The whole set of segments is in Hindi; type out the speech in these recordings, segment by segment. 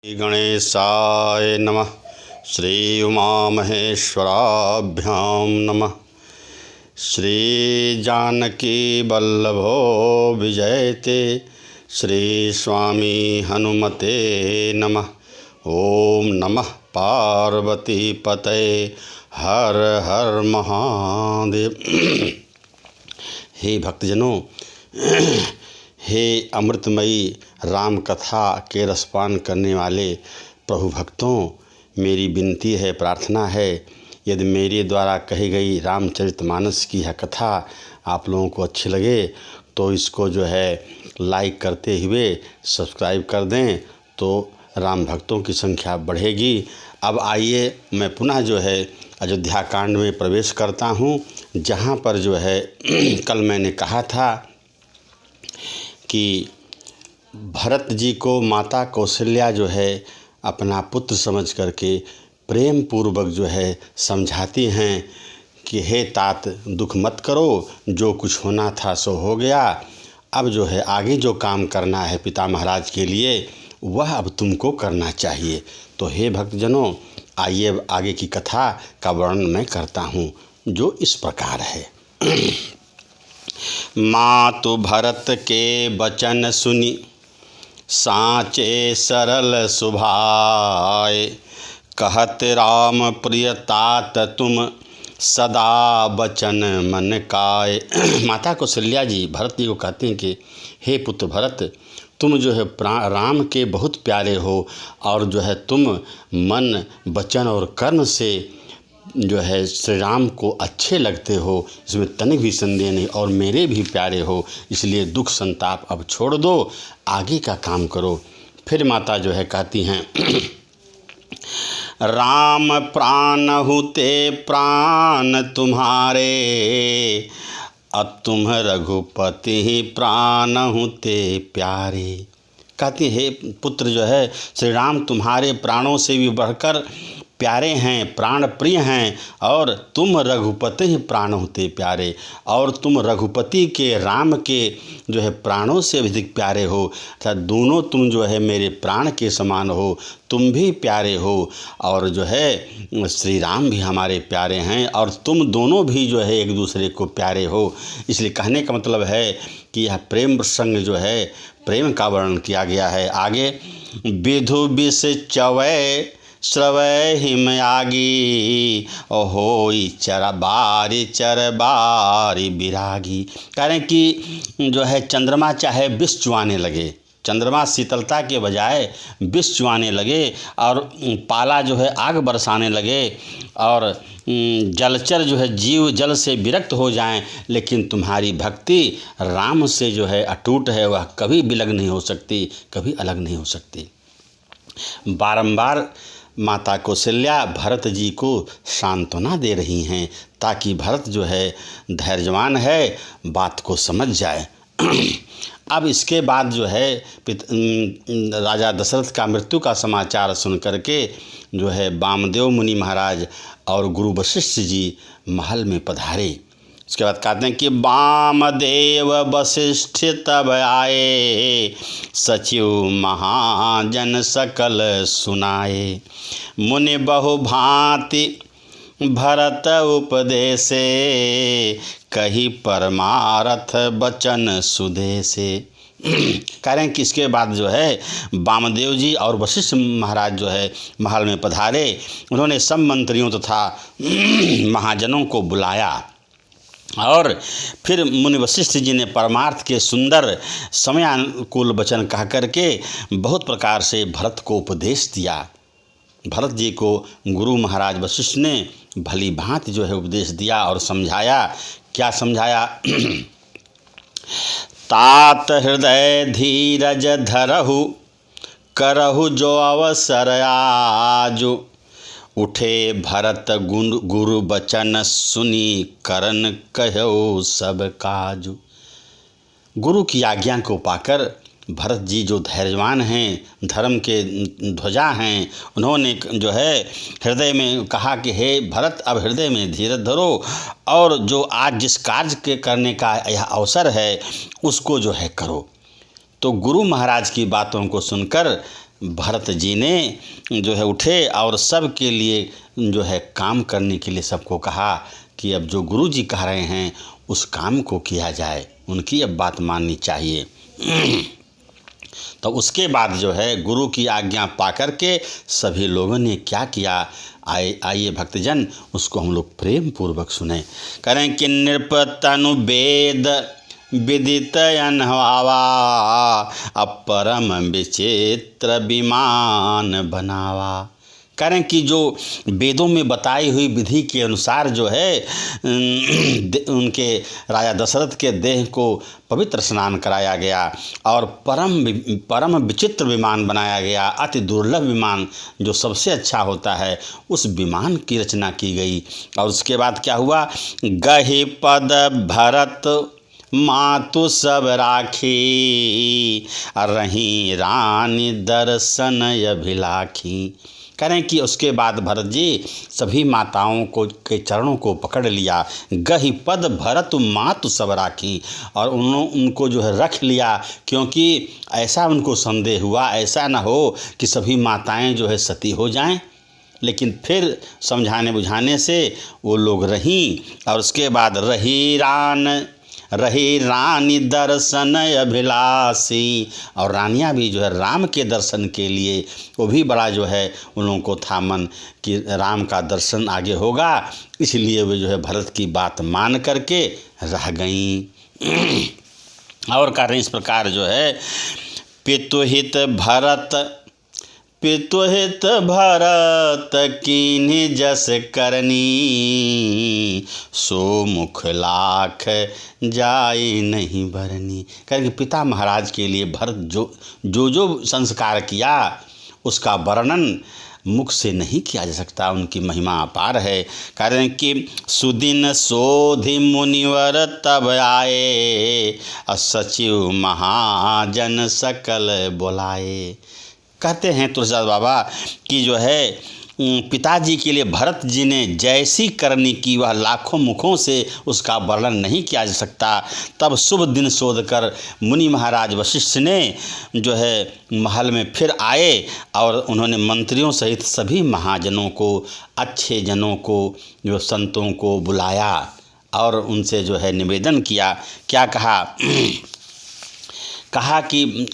श्री गणेशाय नमः। श्री उमामहेश्वराभ्यां नमः। श्री जानकी वल्लभो विजयते। श्री स्वामी हनुमते नमः। ओम नमः पार्वती पतये। हर हर महादेव। हे भक्तजनों, हे अमृतमयी राम कथा के रसपान करने वाले प्रभु भक्तों, मेरी विनती है, प्रार्थना है, यदि मेरे द्वारा कही गई रामचरितमानस की यह कथा आप लोगों को अच्छी लगे तो इसको लाइक करते हुए सब्सक्राइब कर दें तो राम भक्तों की संख्या बढ़ेगी। अब आइए मैं पुनः अयोध्या कांड में प्रवेश करता हूँ, जहाँ पर कल मैंने कहा था कि भरत जी को माता कौशल्या अपना पुत्र समझ करके प्रेम पूर्वक समझाती हैं कि हे तात, दुख मत करो, जो कुछ होना था सो हो गया। अब आगे जो काम करना है पिता महाराज के लिए वह अब तुमको करना चाहिए। तो हे भक्तजनों, आइए आगे की कथा का वर्णन मैं करता हूँ, जो इस प्रकार है। मातु भरत के वचन सुनी, साँचे सरल सुभाए। कहत राम प्रिय तात, तुम सदा वचन मन काए। माता कौशल्या जी भरत जी को कहते हैं कि हे पुत्र भरत, तुम राम के बहुत प्यारे हो और तुम मन वचन और कर्म से श्री राम को अच्छे लगते हो, इसमें तनिक भी संदेह नहीं, और मेरे भी प्यारे हो, इसलिए दुख संताप अब छोड़ दो, आगे का काम करो। फिर माता कहती हैं राम प्राण हुते प्राण तुम्हारे, अब तुम रघुपति प्राण हुते प्यारे। कहती हे पुत्र, श्री राम तुम्हारे प्राणों से भी बढ़कर प्यारे हैं, प्राण प्रिय हैं, और तुम रघुपति प्राण होते प्यारे, और तुम रघुपति के राम के प्राणों से अधिक प्यारे हो। अर्थात दोनों तुम मेरे प्राण के समान हो, तुम भी प्यारे हो, और श्री राम भी हमारे प्यारे हैं, और तुम दोनों भी एक दूसरे को प्यारे हो। इसलिए कहने का मतलब है कि यह प्रेम प्रसंग प्रेम का वर्णन किया गया है। आगे विधु विष चवै श्रवै हिमयागी, होई चरबारी चरबारी विरागी। कह रहे हैं कि चंद्रमा चाहे विष चुआने लगे, चंद्रमा शीतलता के बजाय विष चुआने लगे, और पाला आग बरसाने लगे, और जलचर जीव जल से विरक्त हो जाएं, लेकिन तुम्हारी भक्ति राम से अटूट है, वह कभी विलग नहीं हो सकती, कभी अलग नहीं हो सकती। बारंबार माता कौशल्या भरत जी को सांत्वना दे रही हैं ताकि भरत धैर्यवान है, बात को समझ जाए। अब इसके बाद राजा दशरथ का मृत्यु का समाचार सुन करके वामदेव मुनि महाराज और गुरु वशिष्ठ जी महल में पधारे। उसके बाद कहते हैं कि वामदेव वशिष्ठ तब आए, सचिव महाजन सकल सुनाए। मुनि बहु भांति भरत उपदेशे, कही परमारथ बचन सुदेशे। कह रहे हैं कि इसके बाद वामदेव जी और वशिष्ठ महाराज महल में पधारे। उन्होंने सब मंत्रियों तथा महाजनों को बुलाया, और फिर मुनि वशिष्ठ जी ने परमार्थ के सुंदर समयानुकूल वचन कह करके बहुत प्रकार से भरत को उपदेश दिया। भरत जी को गुरु महाराज वशिष्ठ ने भली भांति उपदेश दिया और समझाया। क्या समझाया? तात हृदय धीरज धरहु, करहु जो अवसर आजु। उठे भरत गुरु बचन सुनी, करन कहो सब काजु। गुरु की आज्ञा को पाकर भरत जी जो धैर्यवान हैं, धर्म के ध्वजा हैं, उन्होंने हृदय में कहा कि हे भरत, अब हृदय में धीरज धरो, और जो आज जिस कार्य के करने का यह अवसर है उसको करो। तो गुरु महाराज की बातों को सुनकर भरत जी ने जो है उठे और सब के लिए जो है काम करने के लिए सबको कहा कि अब जो गुरु जी कह रहे हैं उस काम को किया जाए, उनकी अब बात माननी चाहिए। तो उसके बाद जो है गुरु की आज्ञा पा कर के सभी लोगों ने क्या किया, आइए भक्तजन उसको हम लोग प्रेम पूर्वक सुने। करें कि नृप तनु वेद विदित अनहवा, अपरम विचित्र विमान बनावा। करें कि जो वेदों में बताई हुई विधि के अनुसार जो है उनके राजा दशरथ के देह को पवित्र स्नान कराया गया और परम विचित्र विमान बनाया गया। अति दुर्लभ विमान जो सबसे अच्छा होता है उस विमान की रचना की गई। और उसके बाद क्या हुआ, गहि पद भरत मातु सब राखी, रही रानी दर्शन अभिलाखी। करें कि उसके बाद भरत जी सभी माताओं को के चरणों को पकड़ लिया। गहि पद भरत मातु सब राखी, और उनको जो है रख लिया, क्योंकि ऐसा उनको संदेह हुआ ऐसा न हो कि सभी माताएं जो है सती हो जाएं। लेकिन फिर समझाने बुझाने से वो लोग रहीं। और उसके बाद रही रानी दर्शन अभिलाषी, और रानियाँ भी जो है राम के दर्शन के लिए वो भी बड़ा जो है उन लोगों को था मन कि राम का दर्शन आगे होगा, इसलिए वे जो है भरत की बात मान करके रह गईं। और कारण इस प्रकार जो है पितुहित भरत कीन्हि जस करनी, सो मुख लाख जाए नहीं भरनी। करके पिता महाराज के लिए भरत जो संस्कार किया उसका वर्णन मुख से नहीं किया जा सकता, उनकी महिमा अपार है। कारण कि सुदिन सोधि मुनिवर तब आए, सचिव महाजन सकल बुलाए। कहते हैं तुलसीदास बाबा कि जो है पिताजी के लिए भरत जी ने जैसी करनी की वह लाखों मुखों से उसका वर्णन नहीं किया जा सकता। तब शुभ दिन शोध कर मुनि महाराज वशिष्ठ ने जो है महल में फिर आए और उन्होंने मंत्रियों सहित सभी महाजनों को, अच्छे जनों को, जो संतों को बुलाया और उनसे जो है निवेदन किया। क्या कहा कहा कि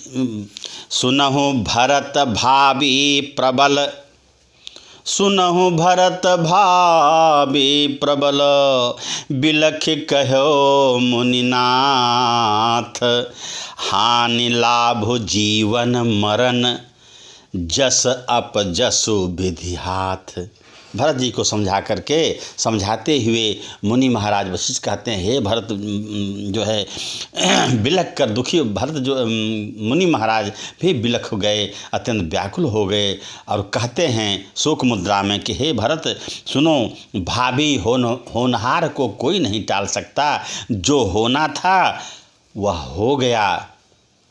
सुनहु भरत भावी प्रबल, सुनहु भरत भावी प्रबल, बिलख कहो मुनिनाथ, हानि लाभ जीवन मरण, जस अप जसु विधि हाथ। भरत जी को समझाते हुए मुनि महाराज वशिष्ठ कहते हैं, हे भरत जो है बिलख कर दुखी, भरत जो मुनि महाराज भी बिलख गए, अत्यंत व्याकुल हो गए और कहते हैं शोक मुद्रा में कि हे भरत सुनो, भावी होनहार को कोई नहीं टाल सकता, जो होना था वह हो गया।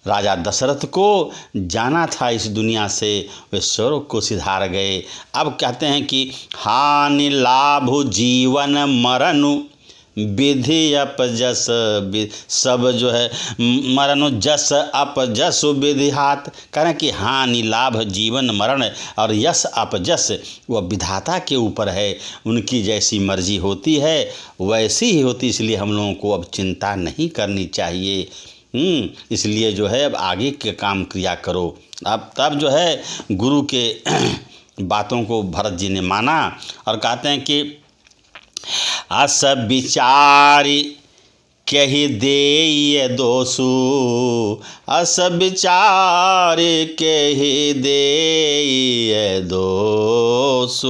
राजा दशरथ को जाना था इस दुनिया से, वे स्वर्ग को सिधार गए। अब कहते हैं कि हानि लाभ जीवन मरण, विधि अपजस सब जो है मरण, जस अपजस विधि हाथ। करें कि हानि लाभ जीवन मरण और यश अपजस वह विधाता के ऊपर है, उनकी जैसी मर्जी होती है वैसी ही होती, इसलिए हम लोगों को अब चिंता नहीं करनी चाहिए। इसलिए जो है अब आगे के काम क्रिया करो। अब तब जो है गुरु के बातों को भरत जी ने माना और कहते हैं कि अस विचारी कही दे दोषु, अस विचार कही दे दोषु,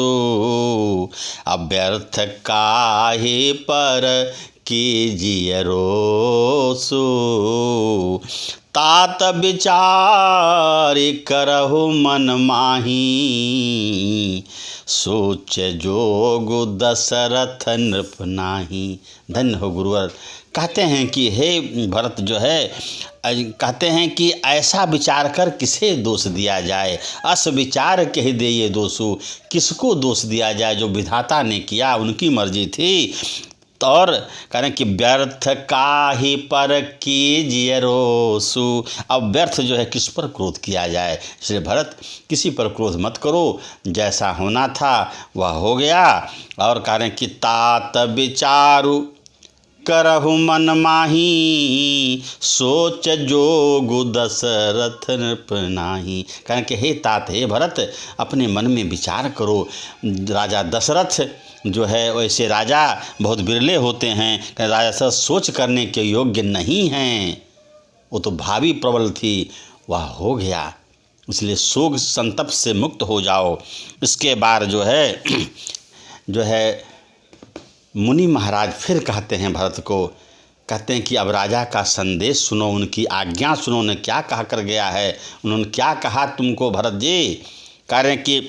अव्यर्थ काहे पर कीजिए रोसु, तात विचार करहु मन माही, सोच जोग दशरथ नृप नाही। धन्य हो गुरुवर। कहते हैं कि हे भरत जो है कहते हैं कि ऐसा विचार कर किसे दोष दिया जाए, अस विचार कह दे ये दोषु, किसको दोष दिया जाए, जो विधाता ने किया उनकी मर्जी थी। और करें कि व्यर्थ का ही पर कीजिए रोसु। अब व्यर्थ जो है किस पर क्रोध किया जाए, इसलिए भरत किसी पर क्रोध मत करो, जैसा होना था वह हो गया। और करें कि तात विचारु करहु मन माही, सोच जोगु दशरथ नृप नाही। कहें कि हे तात, हे भरत, अपने मन में विचार करो। राजा दशरथ जो है वैसे राजा बहुत बिरले होते हैं, राजा दशरथ सोच करने के योग्य नहीं हैं। वो तो भावी प्रबल थी, वह हो गया, इसलिए शोक संतप से मुक्त हो जाओ। इसके बाद जो है मुनि महाराज फिर कहते हैं भरत को, कहते हैं कि अब राजा का संदेश सुनो, उनकी आज्ञा सुनो, उन्होंने क्या कहा कर गया है, उन्होंने क्या कहा तुमको भरत जी। कह रहे हैं कि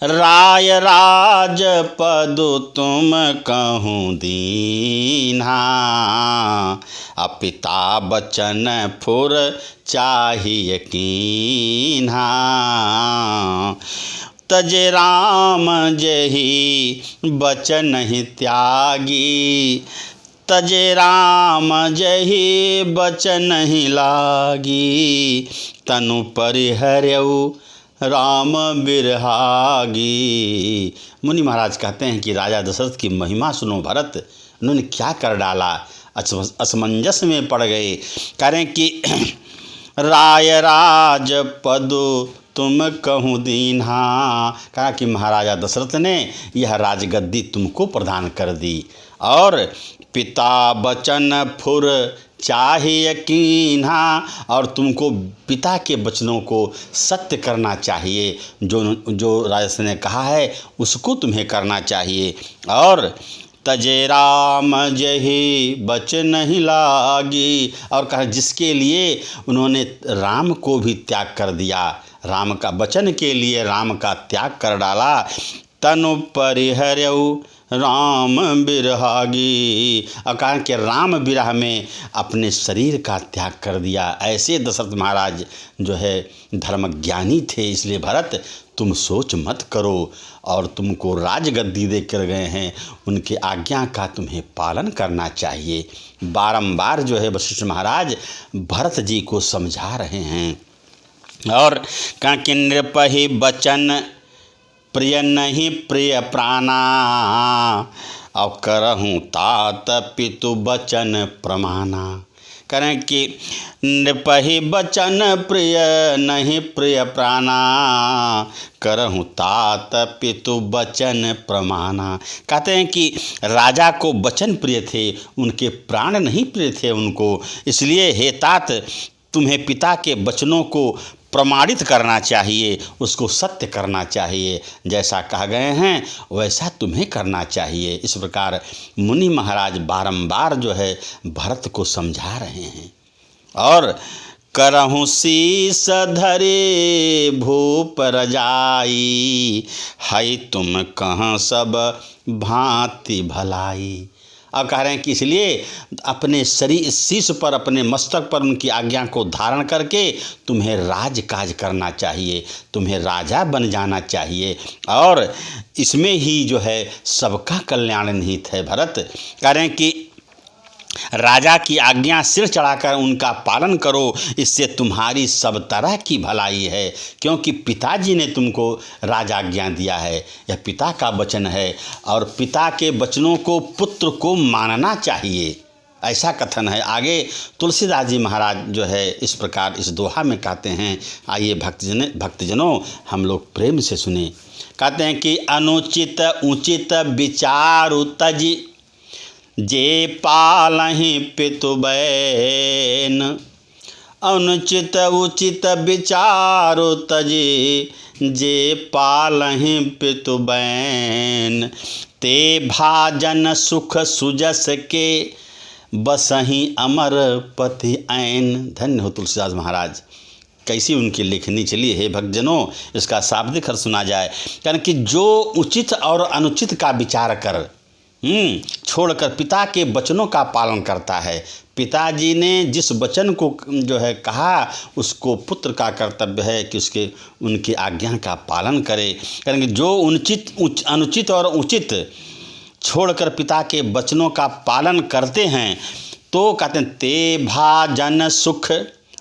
राय राज पद तुम कहूँ दीन्हा, पिता बचन फुर चाहिए कीन्हा, तजे राम जही बचन ही त्यागी, तजे राम जही बचन ही लागी, तनु परिहर्यउ राम बिरहागी। मुनि महाराज कहते हैं कि राजा दशरथ की महिमा सुनो भरत, उन्होंने क्या कर डाला, असमंजस में पड़ गए। कह रहे हैं कि राय राज पद तुम कहूँ दीन्हा, कहा कि महाराजा दशरथ ने यह राजगद्दी तुमको प्रदान कर दी, और पिता बचन फुर चाहिए कीन्हा, और तुमको पिता के वचनों को सत्य करना चाहिए, जो राजा ने कहा है उसको तुम्हें करना चाहिए। और तजे राम जही बचन ही लागी, और कहा जिसके लिए उन्होंने राम को भी त्याग कर दिया, राम का वचन के लिए राम का त्याग कर डाला। तनु परिहर्यउ राम बिरहागी, और कहा कि राम विरह में अपने शरीर का त्याग कर दिया। ऐसे दशरथ महाराज जो है धर्मज्ञानी थे, इसलिए भरत तुम सोच मत करो, और तुमको राजगद्दी दे कर गए हैं, उनके आज्ञा का तुम्हें पालन करना चाहिए। बारंबार जो है वशिष्ठ महाराज भरत जी को समझा रहे हैं। और कहा कि नृपहि बचन प्रिय नहीं प्रिय प्राणा, और करहूँ तात पितु बचन प्रमाना। करें कि नृपहि बचन प्रिय नहीं प्रिय प्राणा, करहूँ तात पितु बचन प्रमाना। कहते हैं कि राजा को वचन प्रिय थे, उनके प्राण नहीं प्रिय थे उनको, इसलिए हे तात तुम्हें पिता के वचनों को प्रमाणित करना चाहिए, उसको सत्य करना चाहिए, जैसा कहा गए हैं वैसा तुम्हें करना चाहिए। इस प्रकार मुनि महाराज बारंबार जो है भरत को समझा रहे हैं। और करहूँ शीस धरे भूप रजाई, है तुम कहाँ सब भांति भलाई। अब कह रहे हैं कि इसलिए अपने शरीर शीश पर, अपने मस्तक पर उनकी आज्ञा को धारण करके तुम्हें राज काज करना चाहिए, तुम्हें राजा बन जाना चाहिए, और इसमें ही जो है सबका कल्याण निहित है भरत। कह रहे हैं कि राजा की आज्ञा सिर चढ़ाकर उनका पालन करो, इससे तुम्हारी सब तरह की भलाई है, क्योंकि पिताजी ने तुमको राजा आज्ञा दिया है, यह पिता का वचन है, और पिता के वचनों को पुत्र को मानना चाहिए, ऐसा कथन है। आगे तुलसीदास जी महाराज जो है इस प्रकार इस दोहा में कहते हैं, आइए भक्तजनों हम लोग प्रेम से सुने। कहते हैं कि अनुचित उचित विचारु तजी, जे पालहि पितु बैन, अनुचित उचित विचारु तजी, जे पालहि पितु बैन, ते भाजन सुख सुजस के, बसहि अमर पति ऐन। धन्य हो तुलसीदास महाराज, कैसी उनकी लेखनी। चलिए हे भक्तजनों इसका शाब्दिक अर्थ सुना जाए। कारण कि जो उचित और अनुचित का विचार कर छोड़कर पिता के वचनों का पालन करता है, पिताजी ने जिस वचन को जो है कहा उसको पुत्र का कर्तव्य है कि उसके उनकी आज्ञा का पालन करे। कारण कि जो अनुचित और उचित छोड़कर पिता के वचनों का पालन करते हैं तो कहते हैं ते भाजन सुख,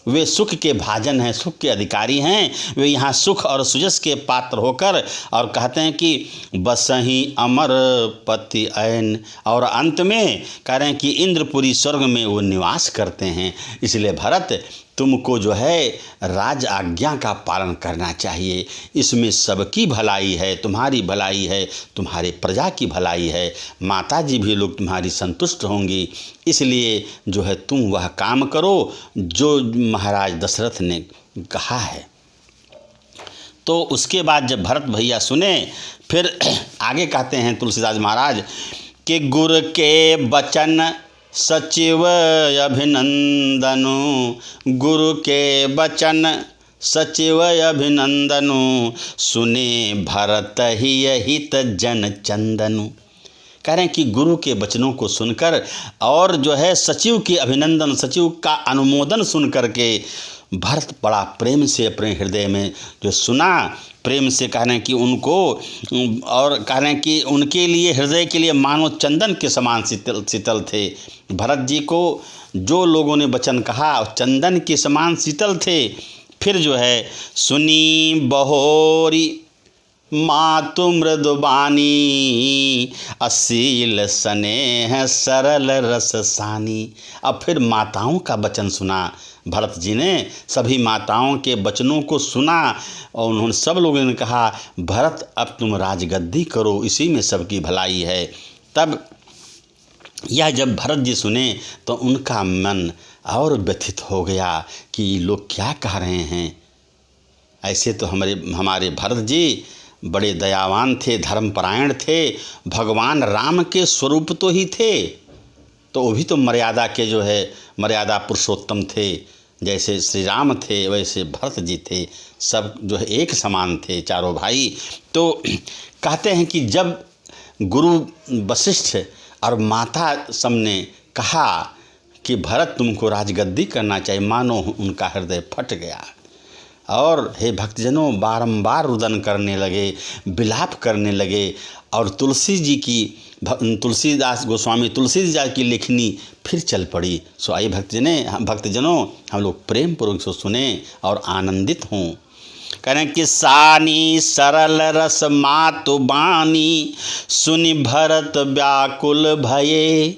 वे सुख के भाजन हैं, सुख के अधिकारी हैं। वे यहाँ सुख और सुजस के पात्र होकर और कहते हैं कि बसही अमर पति ऐन, और अंत में कह रहे हैं कि इंद्रपुरी स्वर्ग में वो निवास करते हैं। इसलिए भरत तुमको जो है राज आज्ञा का पालन करना चाहिए, इसमें सबकी भलाई है, तुम्हारी भलाई है, तुम्हारे प्रजा की भलाई है, माता जी भी लोग तुम्हारी संतुष्ट होंगी, इसलिए जो है तुम वह काम करो जो महाराज दशरथ ने कहा है। तो उसके बाद जब भरत भैया सुने, फिर आगे कहते हैं तुलसीदास महाराज कि गुर के बचन सचिव अभिनंदनु, गुरु के वचन सचिव अभिनंदनु, सुने भरत ही हित जन चंदनु। कह रहे हैं कि गुरु के वचनों को सुनकर और जो है सचिव के अभिनंदन, सचिव का अनुमोदन सुन करके भरत बड़ा प्रेम से अपने हृदय में जो सुना, प्रेम से कह रहे हैं कि उनको, और कह रहे हैं कि उनके लिए हृदय के लिए मानो चंदन के समान शीतल थे। भरत जी को जो लोगों ने वचन कहा चंदन के समान शीतल थे। फिर जो है सुनी बहोरी मातु मृदुबानी, असील स्नेह सरल रस सानी। अब फिर माताओं का वचन सुना भरत जी ने, सभी माताओं के वचनों को सुना और उन्होंने सब लोगों ने कहा भरत अब तुम राजगद्दी करो, इसी में सबकी भलाई है। तब यह जब भरत जी सुने तो उनका मन और व्यथित हो गया कि लोग क्या कह रहे हैं। ऐसे तो हमारे भरत जी बड़े दयावान थे, धर्मपरायण थे, भगवान राम के स्वरूप तो ही थे, तो वो भी तो मर्यादा के जो है मर्यादा पुरुषोत्तम थे। जैसे श्री राम थे वैसे भरत जी थे, सब जो है एक समान थे, चारों भाई। तो कहते हैं कि जब गुरु वशिष्ठ और माता सब ने कहा कि भरत तुमको राजगद्दी करना चाहिए, मानो उनका हृदय फट गया और हे भक्तजनों बारंबार रुदन करने लगे, विलाप करने लगे। और तुलसीदास गोस्वामी तुलसीदास की लेखनी फिर चल पड़ी। सो आइए भक्तजनों हम लोग प्रेम पूर्वक से सुने और आनंदित हों। कह रहे हैं कि सानी सरल रस मातु बानी, सुनि भरत व्याकुल भये,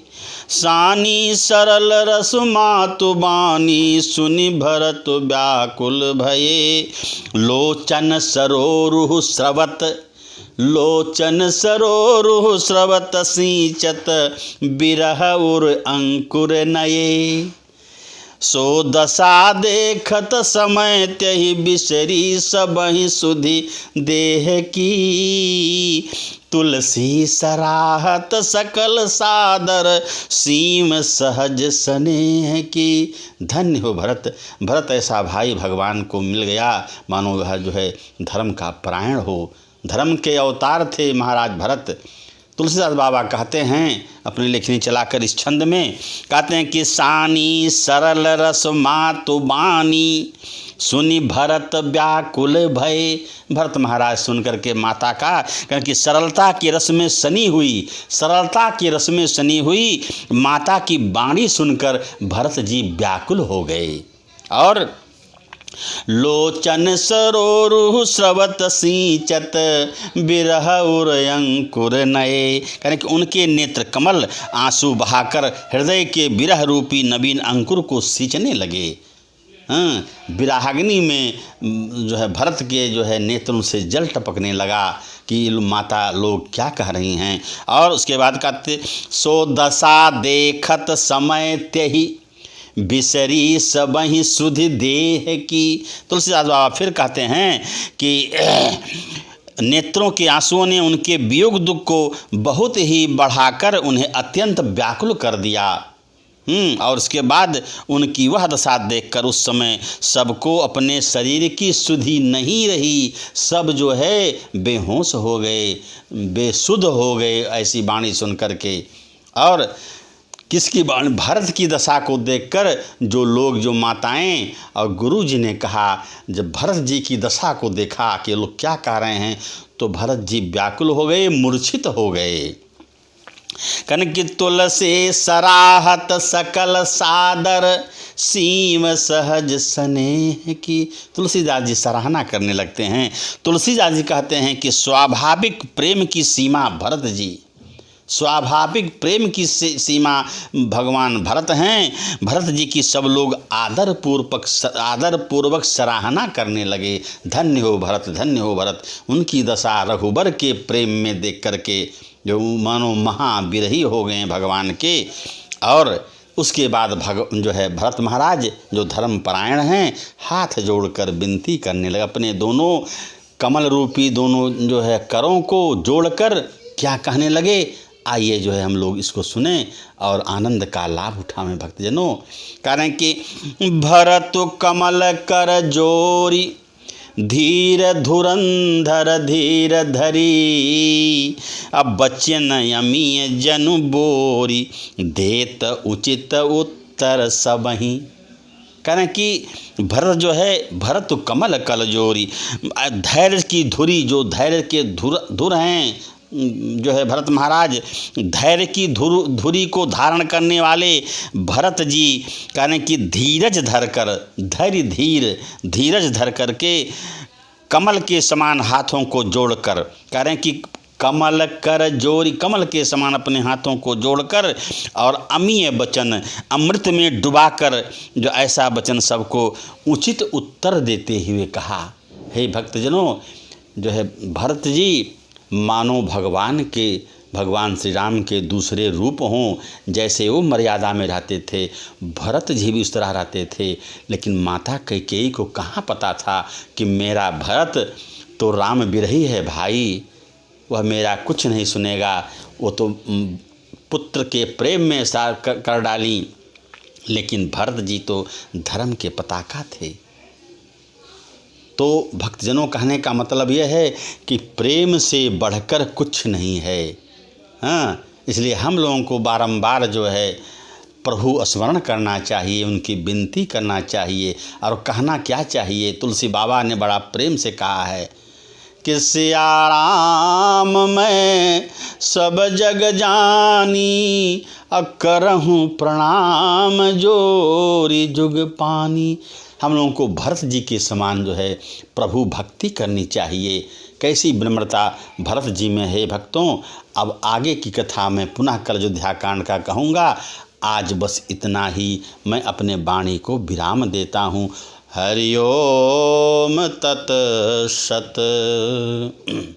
सानी सरल रस मातु बानी, सुनि भरत व्याकुल भये, लोचन सरोरुह स्रवत, लोचन सरोरुह स्रवत, सिंचत बिरह उर अंकुर नये, सो दशा देखत समय त्यहि बिसरी, सबहि सुधि देह की, तुलसी सराहत सकल सादर, सीम सहज स्नेह की। धन्य हो भरत, भरत ऐसा भाई भगवान को मिल गया, मानो वह जो है धर्म का परायण हो। धर्म के अवतार थे महाराज भरत। तुलसीदास बाबा कहते हैं अपनी लेखनी चलाकर इस छंद में, कहते हैं कि सानी सरल रस मातु बानी, सुनि भरत व्याकुल भय। भरत महाराज सुन करके माता का क्योंकि सरलता के रस में सनी हुई, सरलता के रस में सनी हुई माता की वाणी सुनकर भरत जी व्याकुल हो गए। और लोचन सरोरुह स्रवत सिंचत बिरह उर अंकुर नये, यानी कि उनके नेत्र कमल आंसू बहाकर हृदय के विरह रूपी नवीन अंकुर को सींचने लगे। विराहाग्नि में जो है भरत के जो है नेत्रों से जल टपकने लगा कि माता लोग क्या कह रही हैं। और उसके बाद कहते सो दशा देखत समय त्यहि, बिसरी सबहि सुधि देह की। तुलसीदास बाबा फिर कहते हैं कि नेत्रों के आंसुओं ने उनके वियोग दुख को बहुत ही बढ़ाकर उन्हें अत्यंत व्याकुल कर दिया। और उसके बाद उनकी वह दशा देखकर उस समय सबको अपने शरीर की सुधि नहीं रही, सब जो है बेहोश हो गए, बेसुध हो गए ऐसी वाणी सुन करके। और किसकी वाणी? भरत की दशा को देखकर जो लोग, जो माताएं और गुरु जी ने कहा, जब भरत जी की दशा को देखा कि लोग क्या कह रहे हैं, तो भरत जी व्याकुल हो गए, मूर्छित हो गए। कनक तुलसी सराहत सकल सादर, सीम सहज स्नेह की। तुलसीदास जी सराहना करने लगते हैं। तुलसीदास जी कहते हैं कि स्वाभाविक प्रेम की सीमा भरत जी, स्वाभाविक प्रेम की सीमा भगवान भरत हैं। भरत जी की सब लोग आदरपूर्वक सराहना करने लगे। धन्य हो भरत, धन्य हो भरत। उनकी दशा रघुबर के प्रेम में देख करके जो मानो महाविरही हो गए भगवान के। और उसके बाद भरत महाराज जो धर्मपरायण हैं, हाथ जोड़कर विनती करने लगे। अपने दोनों कमल रूपी दोनों करों को जोड़कर क्या कहने लगे, आइए हम लोग इसको सुने और आनंद का लाभ उठावें भक्तजनों। कारण कि भरत कमल कर जोरी, धीर धुरंधर धीर धरी, अब बचन यमी जनु बोरी, देत उचित उत्तर सबही। कारण कि भरत कमल कल जोरी, धैर्य की धुरी, जो धैर्य के धुर हैं भरत महाराज, धैर्य की धुरी को धारण करने वाले भरत जी, कहने कि धीरज धरकर, धीरज धर कर के कमल के समान हाथों को जोड़कर, कह रहे हैं कि कमल कर जोरी, कमल के समान अपने हाथों को जोड़कर और अमीय वचन, अमृत में डुबाकर जो ऐसा वचन सबको उचित उत्तर देते हुए कहा। हे भक्तजनों, भरत जी मानो भगवान श्री राम के दूसरे रूप हों। जैसे वो मर्यादा में रहते थे, भरत जी भी उस तरह रहते थे। लेकिन माता कैकेयी को कहाँ पता था कि मेरा भरत तो राम विरही है भाई, वह मेरा कुछ नहीं सुनेगा। वो तो पुत्र के प्रेम में सार कर डाली। लेकिन भरत जी तो धर्म के पताका थे। तो भक्तजनों, कहने का मतलब यह है कि प्रेम से बढ़कर कुछ नहीं है। हाँ, इसलिए हम लोगों को बारंबार प्रभु स्मरण करना चाहिए, उनकी विनती करना चाहिए। और कहना क्या चाहिए, तुलसी बाबा ने बड़ा प्रेम से कहा है कि सिया राम मैं सब जग जानी, करहूँ प्रणाम जोरी जुग पानी। हम लोगों को भरत जी के समान प्रभु भक्ति करनी चाहिए। कैसी विनम्रता भरत जी में है भक्तों। अब आगे की कथा मैं पुनः कल अयोध्या कांड का कहूँगा। आज बस इतना ही मैं अपने वाणी को विराम देता हूँ। हरि ओम तत् सत।